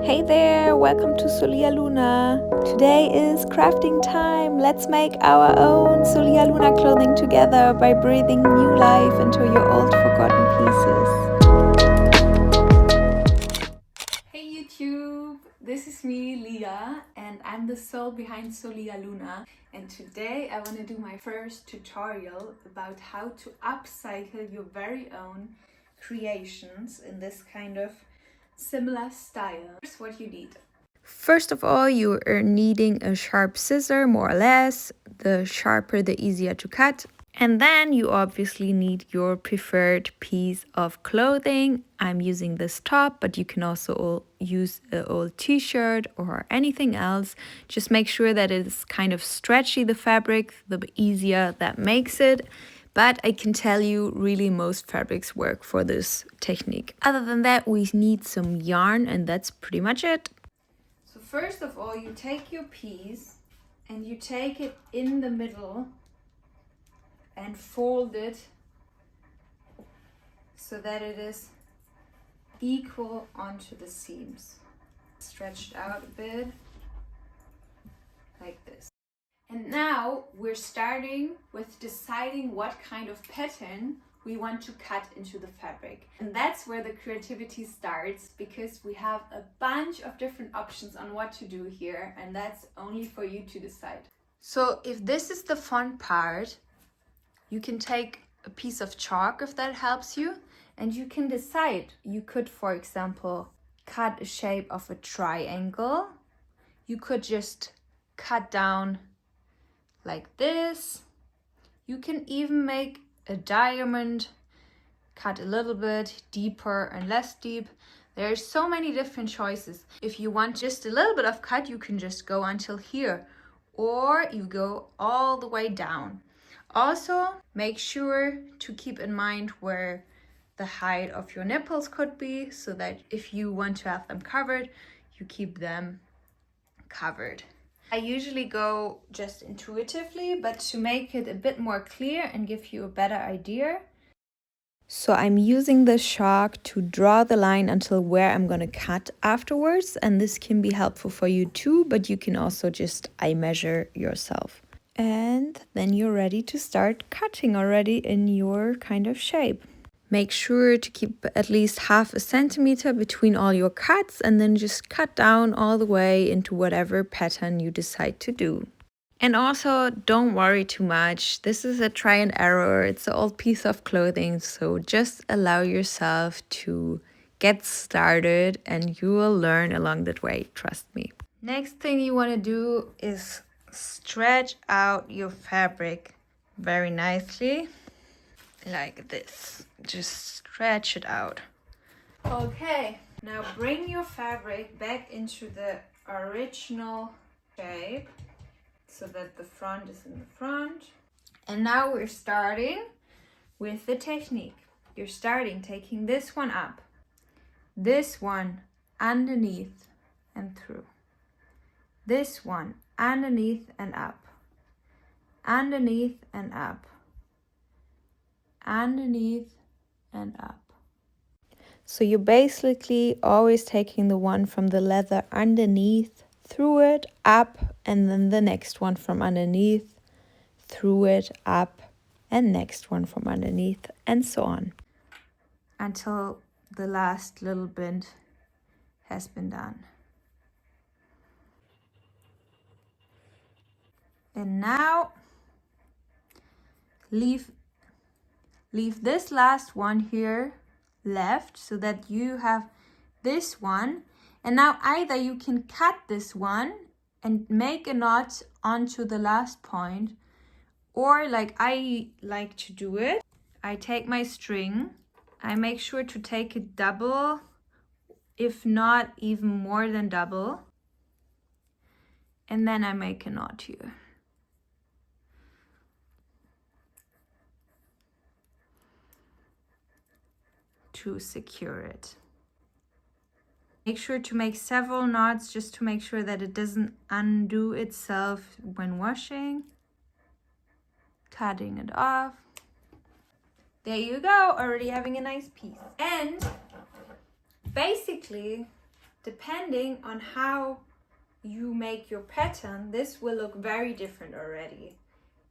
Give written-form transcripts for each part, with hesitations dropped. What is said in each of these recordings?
Hey there, welcome to Solia Luna. Today is crafting time. Let's make our own Solia Luna clothing together by breathing new life into your old forgotten pieces. Hey YouTube, this is me, Leah, and I'm the soul behind Solia Luna. And today I want to do my first tutorial about how to upcycle your very own creations in this kind of similar style. Here's what you need. First of all, you are needing a sharp scissor, more or less. The sharper, the easier to cut. And then you obviously need your preferred piece of clothing. I'm using this top, but you can also use an old t-shirt or anything else. Just make sure that it's kind of stretchy, the fabric, the easier that makes it. But I can tell you, really most fabrics work for this technique. Other than that, we need some yarn, and that's pretty much it. So first of all, you take your piece and you take it in the middle and fold it so that it is equal onto the seams. Stretched out a bit, like this. And now we're starting with deciding what kind of pattern we want to cut into the fabric. And that's where the creativity starts, because we have a bunch of different options on what to do here, and that's only for you to decide. So if this is the fun part, you can take a piece of chalk if that helps you, and you can decide. You could, for example, cut a shape of a triangle. You could just cut down like this. You can even make a diamond, cut a little bit deeper and less deep. There are so many different choices. If you want just a little bit of cut, you can just go until here, or you go all the way down. Also, make sure to keep in mind where the height of your nipples could be, so that if you want to have them covered, you keep them covered. I usually go just intuitively, but to make it a bit more clear and give you a better idea. So I'm using the chalk to draw the line until where I'm going to cut afterwards, and this can be helpful for you too, but you can also just eye measure yourself. And then you're ready to start cutting already in your kind of shape. Make sure to keep at least 1/2 centimeter between all your cuts, and then just cut down all the way into whatever pattern you decide to do. And also, don't worry too much. This is a try and error. It's an old piece of clothing, so just allow yourself to get started and you will learn along the way, trust me. Next thing you want to do is stretch out your fabric very nicely, like this. Just stretch it out. Okay, now bring your fabric back into the original shape so that the front is in the front. And now we're starting with the technique. You're starting taking this one up, this one underneath and through, this one underneath and up, underneath and up, underneath and up. So you're basically always taking the one from the leather underneath, through it, up, and then the next one from underneath, through it, up, and next one from underneath, and so on, until the last little bit has been done. And now leave this last one here left, so that you have this one. And now either you can cut this one and make a knot onto the last point, or like I like to do it, I take my string, I make sure to take it double, if not even more than double, and then I make a knot here. To secure it. Make sure to make several knots just to make sure that it doesn't undo itself when washing. Cutting it off. There you go, already having a nice piece. And basically depending on how you make your pattern, this will look very different already.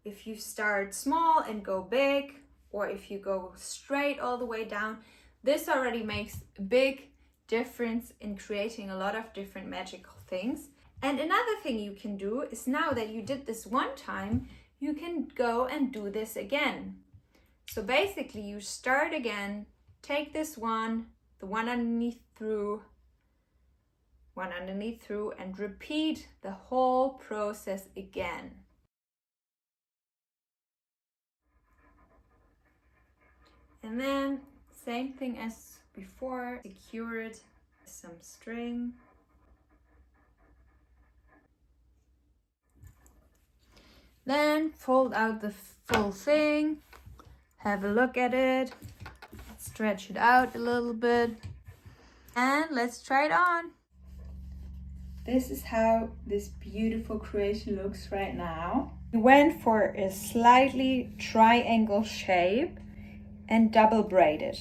If you start small and go big, or if you go straight all the way down, this already makes a big difference in creating a lot of different magical things. And another thing you can do is, now that you did this one time, you can go and do this again. So basically you start again, take this one, the one underneath through, and repeat the whole process again. And then same thing as before, secure it with some string. Then fold out the full thing, have a look at it, stretch it out a little bit, and let's try it on. This is how this beautiful creation looks right now. We went for a slightly triangle shape and double braided.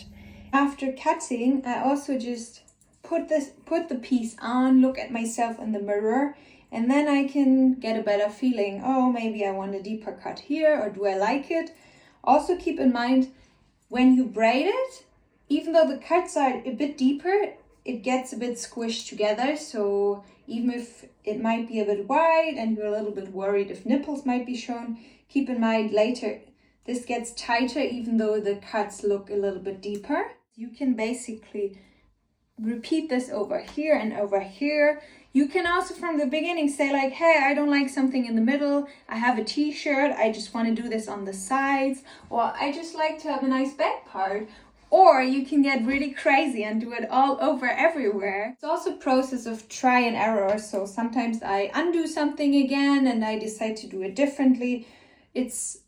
After cutting, I also just put the piece on, look at myself in the mirror, and then I can get a better feeling. Oh, maybe I want a deeper cut here, or do I like it? Also keep in mind, when you braid it, even though the cuts are a bit deeper, it gets a bit squished together. So even if it might be a bit wide and you're a little bit worried if nipples might be shown, keep in mind later this gets tighter even though the cuts look a little bit deeper. You can basically repeat this over here and over here. You can also from the beginning say like, hey, I don't like something in the middle. I have a t-shirt, I just want to do this on the sides, or I just like to have a nice back part. Or you can get really crazy and do it all over everywhere. It's also a process of try and error. So sometimes I undo something again and I decide to do it differently. It's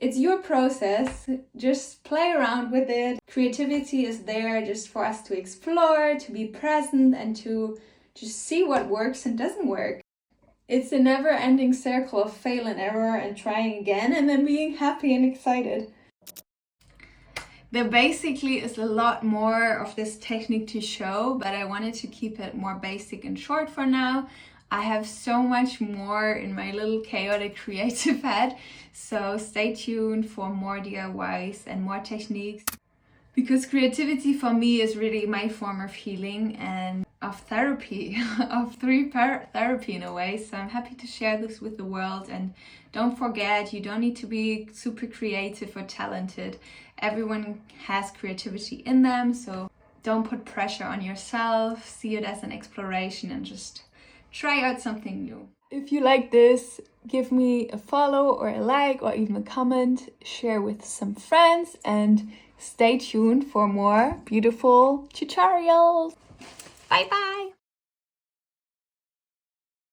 your process. Just play around with it. Creativity is there just for us to explore, to be present, and to just see what works and doesn't work. It's a never-ending circle of fail and error and trying again and then being happy and excited. There basically is a lot more of this technique to show, but I wanted to keep it more basic and short for now. I have so much more in my little chaotic creative head, so stay tuned for more DIYs and more techniques. Because creativity for me is really my form of healing and of therapy, of therapy in a way. So I'm happy to share this with the world. And don't forget, you don't need to be super creative or talented. Everyone has creativity in them, so don't put pressure on yourself. See it as an exploration and just try out something new. If you like this, give me a follow or a like or even a comment, share with some friends, and stay tuned for more beautiful tutorials. Bye bye!